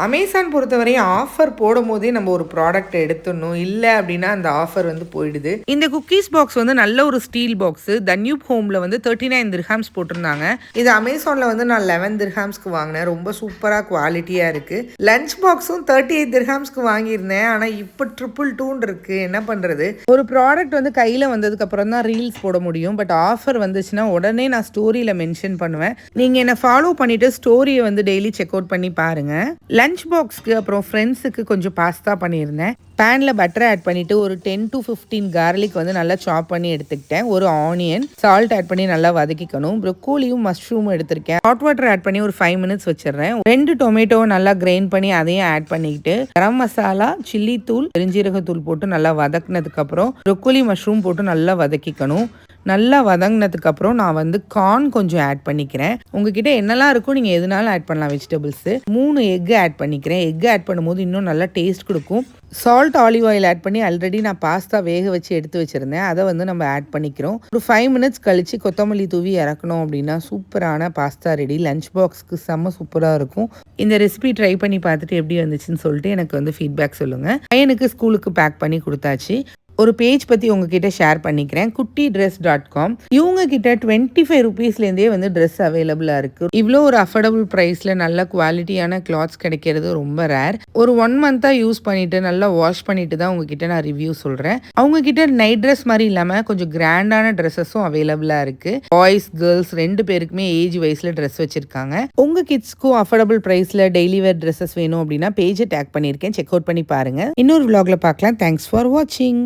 Amazon பொறுத்தவரையும் offer போடும்போதே நம்ம ஒரு ப்ராடக்ட் எடுத்துடணும், இல்லை அப்படின்னா அந்த ஆஃபர் வந்து போயிடுது. இந்த குக்கீஸ் பாக்ஸ் வந்து நல்ல ஒரு ஸ்டீல் பாக்ஸ். தன்யூப் ஹோம்ல வந்து 39 திர்ஹாம்ஸ் போட்டிருந்தாங்க. இது அமேசான்ல வந்து நான் 11 திர்ஹாம்ஸ்க்கு வாங்கினேன். ரொம்ப சூப்பராக குவாலிட்டியாக இருக்கு. லஞ்ச் பாக்ஸும் 38 திர்ஹாம்ஸ்க்கு வாங்கியிருந்தேன். ஆனால் இப்போ 222 இருக்கு. என்ன பண்றது? ஒரு ப்ராடக்ட் வந்து கையில் வந்ததுக்கு அப்புறம் தான் ரீல்ஸ் போட முடியும். பட் ஆஃபர் வந்துச்சுன்னா உடனே நான் ஸ்டோரியில் மென்ஷன் பண்ணுவேன். நீங்கள் என்னை ஃபாலோ பண்ணிட்டு ஸ்டோரியை வந்து டெய்லி செக் அவுட் பண்ணி பாருங்க. லஞ்ச் பாக்ஸ்க்கு அப்புறம் ஃப்ரெண்ட்ஸுக்கு கொஞ்சம் பாஸ்தா பண்ணியிருந்தேன். பேனில் பட்டர் ஆட் பண்ணிவிட்டு ஒரு 10 to 15 கார்லிக் வந்து நல்லா சாப் பண்ணி எடுத்துக்கிட்டேன். ஒரு ஆனியன், சால்ட் ஆட் பண்ணி நல்லா வதக்கிக்கணும். ப்ரொக்கோலியும் மஷ்ரூமும் எடுத்திருக்கேன். ஹாட் வாட்டர் ஆட் பண்ணி ஒரு 5 மினிட்ஸ் வச்சிடுறேன். 2 டொமேட்டோவை நல்லா கிரைண்ட் பண்ணி அதையும் ஆட் பண்ணிக்கிட்டு கரம் மசாலா, சில்லி தூள், பெருஞ்சீரகத்தூள் போட்டு நல்லா வதக்குனதுக்கப்புறம் ப்ரொக்கோலி மஷ்ரூம் போட்டு நல்லா வதக்கிக்கணும். நல்லா வதங்கினதுக்கப்புறம் நான் வந்து கார்ன் கொஞ்சம் ஆட் பண்ணிக்கிறேன். உங்ககிட்ட என்னெல்லாம் இருக்கும் நீங்கள் எதுனாலும் ஆட் பண்ணலாம் வெஜிடபிள்ஸு. 3 எக்கு ஆட் பண்ணிக்கிறேன். எக்கு ஆட் பண்ணும்போது இன்னும் நல்லா டேஸ்ட் கொடுக்கும். சால்ட், ஆலிவ் ஆயில் ஆட் பண்ணி ஆல்ரெடி நான் பாஸ்தா வேக வச்சு எடுத்து வச்சுருந்தேன். அதை வந்து நம்ம ஆட் பண்ணிக்கிறோம். ஒரு 5 மினிட்ஸ் கழித்து கொத்தமல்லி தூவி இறக்கணும் அப்படின்னா சூப்பரான பாஸ்தா ரெடி. லஞ்ச் பாக்ஸ்க்கு செம்ம சூப்பராக இருக்கும். இந்த ரெசிபி ட்ரை பண்ணி பார்த்துட்டு எப்படி வந்துச்சுன்னு சொல்லிட்டு எனக்கு வந்து ஃபீட்பேக் சொல்லுங்கள். பையனுக்கு ஸ்கூலுக்கு பேக் பண்ணி கொடுத்தாச்சு. ஒரு பேஜ் பற்றி உங்ககிட்ட ஷேர் பண்ணிக்கிறேன், kuttidress.com. இவங்க கிட்ட 25 ருபீஸ்லேருந்தே வந்து ட்ரெஸ் அவைலபிளாக இருக்குது. இவ்வளோ ஒரு அஃபோர்டபுள் ப்ரைஸில் நல்ல குவாலிட்டியான கிளாத்ஸ் கிடைக்கிறது ரொம்ப ரேர். ஒரு 1 மந்த்தாக யூஸ் பண்ணிவிட்டு நல்லா வாஷ் பண்ணிட்டு தான் உங்ககிட்ட நான் ரிவ்யூ சொல்கிறேன். அவங்கக்கிட்ட நைட் ட்ரெஸ் மாதிரி இல்லாமல் கொஞ்சம் கிராண்டான ட்ரெஸ்ஸஸும் அவைலபிளாக இருக்குது. பாய்ஸ், கேர்ள்ஸ் 2 பேருக்குமே ஏஜ் வைஸில் ட்ரெஸ் வச்சுருக்காங்க. உங்கள் கிட்ஸ்க்கும் அஃபோர்டபுள் ப்ரைஸில் டெய்லி வேர் ட்ரெஸ்ஸஸ் வேணும் அப்படின்னா பேஜை டேக் பண்ணியிருக்கேன், செக் அவுட் பண்ணி பாருங்கள். இன்னொரு vlogல பார்க்கலாம். தேங்க்ஸ் ஃபார் வாட்சிங்.